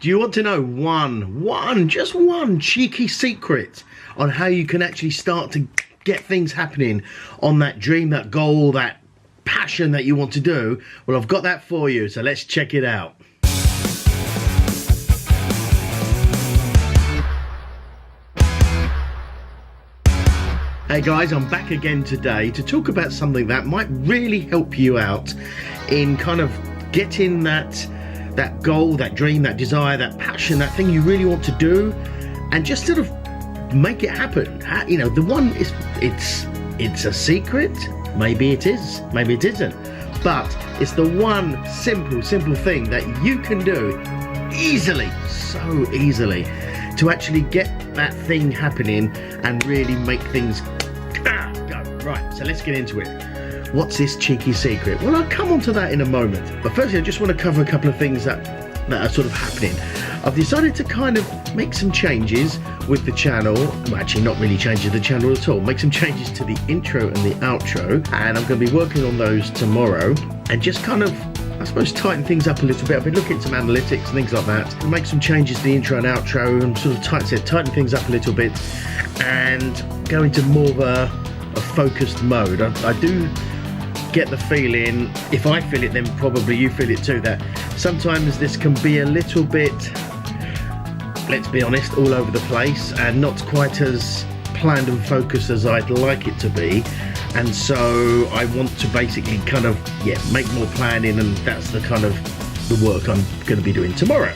Do you want to know just one cheeky secret on how you can actually start to get things happening on that dream, that goal, that passion that you want to do? Well, I've got that for you, so let's check it out. Hey guys, I'm back again today to talk about something that might really help you out in kind of getting that goal, that dream, that desire, that passion, that thing you really want to do, and just sort of make it happen. You know, the one is, it's a secret. Maybe it is, maybe it isn't, but it's the one simple thing that you can do easily, so easily, to actually get that thing happening and really make things go. Right, so let's get into it. What's this cheeky secret? Well, I'll come on to that in a moment. But firstly, I just want to cover a couple of things that are sort of happening. I've decided to kind of make some changes with the channel. Well, actually not really changes the channel at all. Make some changes to the intro and the outro. And I'm going to be working on those tomorrow. And just kind of, I suppose, tighten things up a little bit. I've been looking at some analytics and things like that. Make some changes to the intro and outro and sort of tighten things up a little bit. And go into more of a focused mode. I do get the feeling, if I feel it, then probably you feel it too, that sometimes this can be a little bit, let's be honest, all over the place and not quite as planned and focused as I'd like it to be. And so I want to basically kind of, make more planning, and that's the kind of the work I'm going to be doing tomorrow.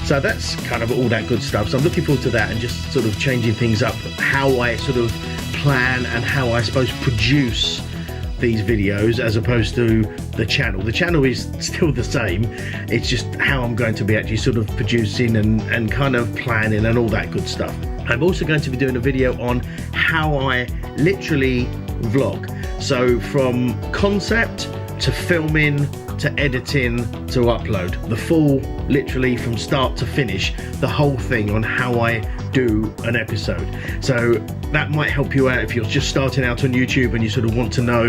So that's kind of all that good stuff. So I'm looking forward to that and just sort of changing things up, how I sort of plan and how I suppose produce these videos as opposed to the channel. The channel is still the same, it's just how I'm going to be actually sort of producing and kind of planning and all that good stuff. I'm also going to be doing a video on how I literally vlog, so from concept to filming to editing to upload, the full, literally from start to finish, the whole thing on how I do an episode. So that might help you out if you're just starting out on YouTube and you sort of want to know,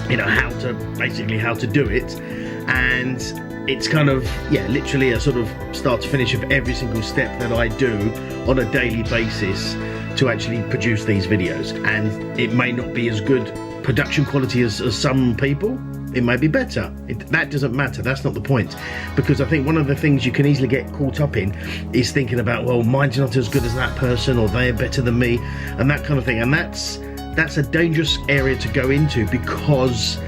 you know, how to do it. And it's kind of, literally a sort of start to finish of every single step that I do on a daily basis to actually produce these videos. And it may not be as good production quality as some people. It may be better. That doesn't matter. That's not the point. Because I think one of the things you can easily get caught up in is thinking about, well, mine's not as good as that person, or they're better than me, and that kind of thing. And that's a dangerous area to go into, because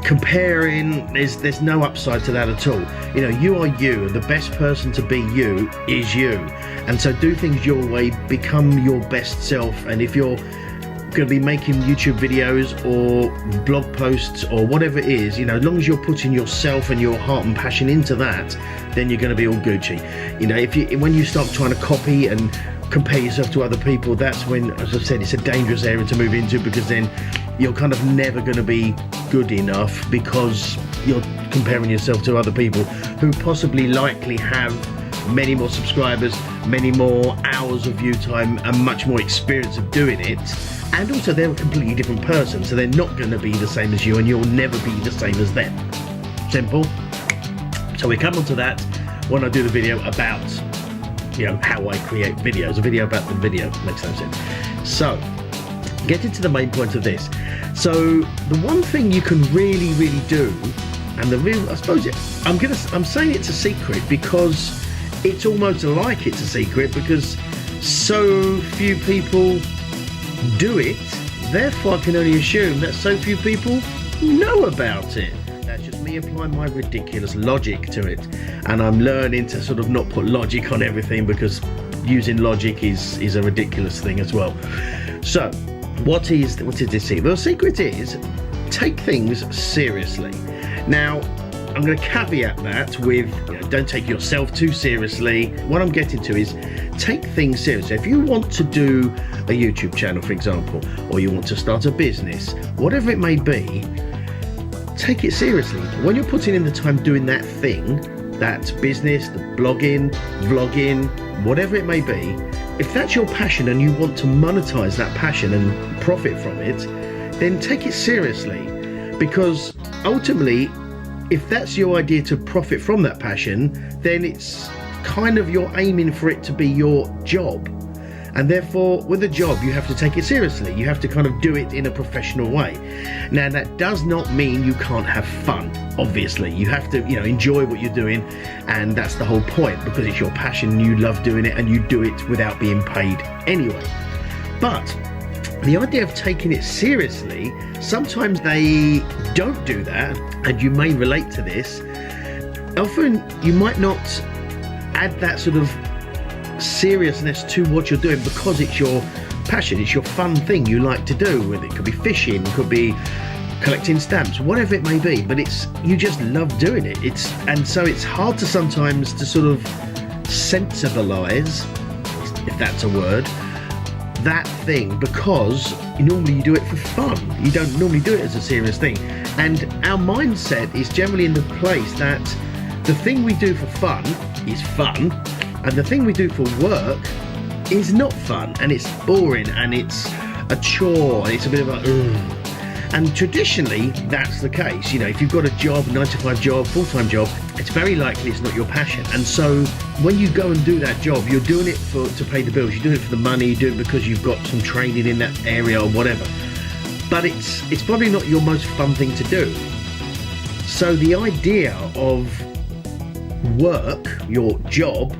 comparing, there's no upside to that at all. You know, you are you, and the best person to be you is you. And so do things your way, become your best self. And if you're going to be making YouTube videos or blog posts or whatever it is, you know, as long as you're putting yourself and your heart and passion into that, then you're going to be all Gucci. You know, when you start trying to copy and compare yourself to other people, that's when, as I said, it's a dangerous area to move into, because then you're kind of never going to be good enough, because you're comparing yourself to other people who possibly likely have many more subscribers, many more hours of view time, and much more experience of doing it. And also they're a completely different person, so they're not going to be the same as you, and you'll never be the same as them. Simple. So we come on to that when I do the video about, you know, how I create videos. A video about the video makes no sense. So getting to the main point of this. So the one thing you can really do, and the real, I suppose I'm saying it's a secret because it's almost like it's a secret, because so few people do it, therefore I can only assume that so few people know about it. That's just me applying my ridiculous logic to it, and I'm learning to sort of not put logic on everything, because using logic is a ridiculous thing as well. So what is this secret? Well, the secret is, take things seriously. Now I'm going to caveat that with, you know, don't take yourself too seriously. What I'm getting to is, take things seriously. If you want to do a YouTube channel, for example, or you want to start a business, whatever it may be, take it seriously. When you're putting in the time doing that thing, that business, the blogging, vlogging, whatever it may be, if that's your passion and you want to monetize that passion and profit from it, then take it seriously. Because ultimately, if that's your idea to profit from that passion, then it's kind of, you're aiming for it to be your job. And therefore, with a job, you have to take it seriously. You have to kind of do it in a professional way. Now, that does not mean you can't have fun, obviously. You have to, enjoy what you're doing, and that's the whole point, because it's your passion, you love doing it, and you do it without being paid anyway. But the idea of taking it seriously, sometimes they don't do that, and you may relate to this. Often, you might not add that sort of seriousness to what you're doing because it's your passion, it's your fun thing you like to do. It could be fishing, it could be collecting stamps, whatever it may be, but you just love doing it. And so it's hard to sometimes to sort of sensibilize, if that's a word, that thing, because normally you do it for fun. You don't normally do it as a serious thing. And our mindset is generally in the place that the thing we do for fun is fun, and the thing we do for work is not fun, and it's boring, and it's a chore, and it's a bit of a And traditionally, that's the case. If you've got a job, 9-to-5 job, full-time job, it's very likely it's not your passion. And so when you go and do that job, you're doing it to pay the bills, you're doing it for the money, you're doing it because you've got some training in that area or whatever. But it's probably not your most fun thing to do. So the idea of work, your job,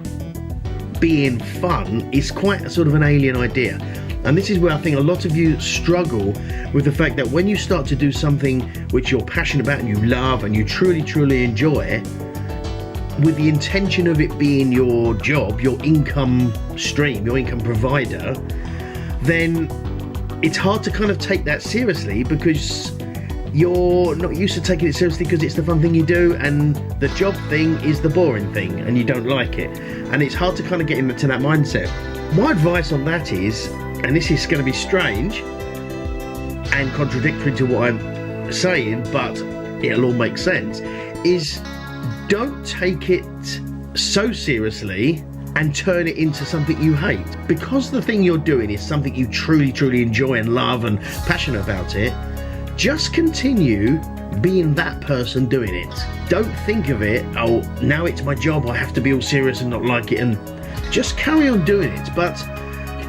being fun is quite a sort of an alien idea. And this is where I think a lot of you struggle with the fact that when you start to do something which you're passionate about and you love and you truly, truly enjoy, with the intention of it being your job, your income stream, your income provider, then it's hard to kind of take that seriously, because you're not used to taking it seriously because it's the fun thing you do, and the job thing is the boring thing and you don't like it. And it's hard to kind of get into that mindset. My advice on that is, and this is going to be strange and contradictory to what I'm saying, but it'll all make sense, is don't take it so seriously and turn it into something you hate. Because the thing you're doing is something you truly, truly enjoy and love and passionate about it, just continue being that person doing it. Don't think of it, oh, now it's my job, I have to be all serious and not like it, and just carry on doing it. But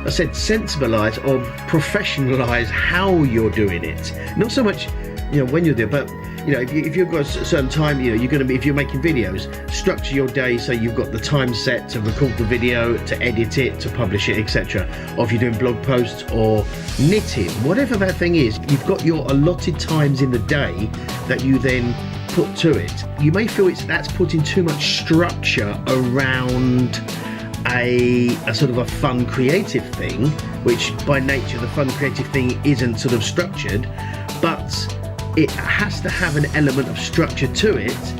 I said sensibilize or professionalize how you're doing it. Not so much, when you're there, but if you've got a certain time, you're going to be, if you're making videos, structure your day so you've got the time set to record the video, to edit it, to publish it, etc. Or if you're doing blog posts or knitting, whatever that thing is, you've got your allotted times in the day that you then put to it. You may feel that's putting too much structure around a sort of a fun creative thing, which by nature the fun creative thing isn't sort of structured, but it has to have an element of structure to it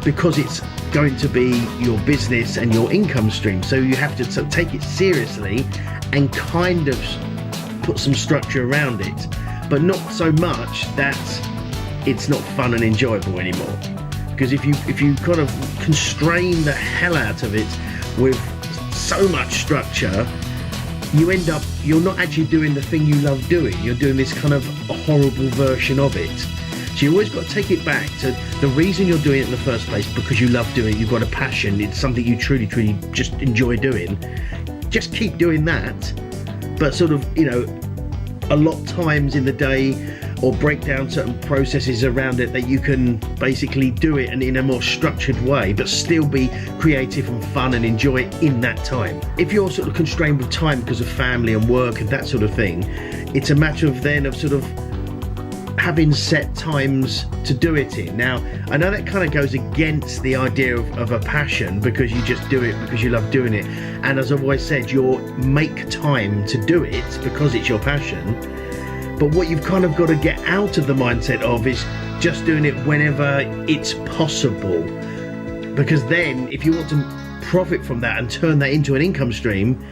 because it's going to be your business and your income stream. So you have to sort of take it seriously and kind of put some structure around it, but not so much that it's not fun and enjoyable anymore. Because if you kind of constrain the hell out of it with so much structure, you end up, you're not actually doing the thing you love doing. You're doing this kind of a horrible version of it. So you always got to take it back to the reason you're doing it in the first place, because you love doing it, you've got a passion, it's something you truly, truly just enjoy doing. Just keep doing that, but sort of, allot times in the day or break down certain processes around it that you can basically do it and in a more structured way, but still be creative and fun and enjoy it in that time. If you're sort of constrained with time because of family and work and that sort of thing, it's a matter of then of sort of having set times to do it in. Now, I know that kind of goes against the idea of a passion, because you just do it because you love doing it. And as I've always said, you'll make time to do it because it's your passion. But what you've kind of got to get out of the mindset of is just doing it whenever it's possible. Because then if you want to profit from that and turn that into an income stream,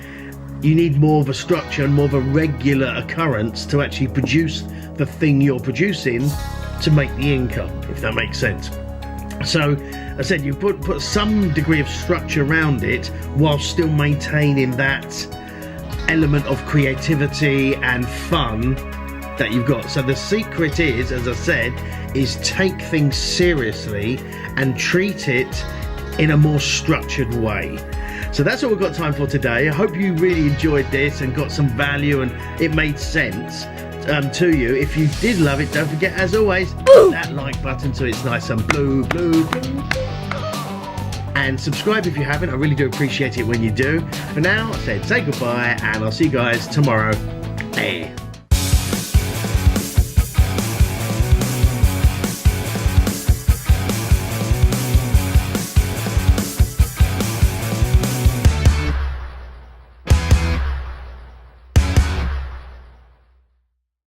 you need more of a structure and more of a regular occurrence to actually produce the thing you're producing to make the income, if that makes sense. So I said you put some degree of structure around it while still maintaining that element of creativity and fun that you've got. So the secret is, as I said, is take things seriously and treat it in a more structured way. So that's all we've got time for today. I hope you really enjoyed this and got some value and it made sense to you. If you did love it, don't forget, as always, that like button so it's nice and blue. And subscribe if you haven't. I really do appreciate it when you do. For now, I said say goodbye and I'll see you guys tomorrow. Hey.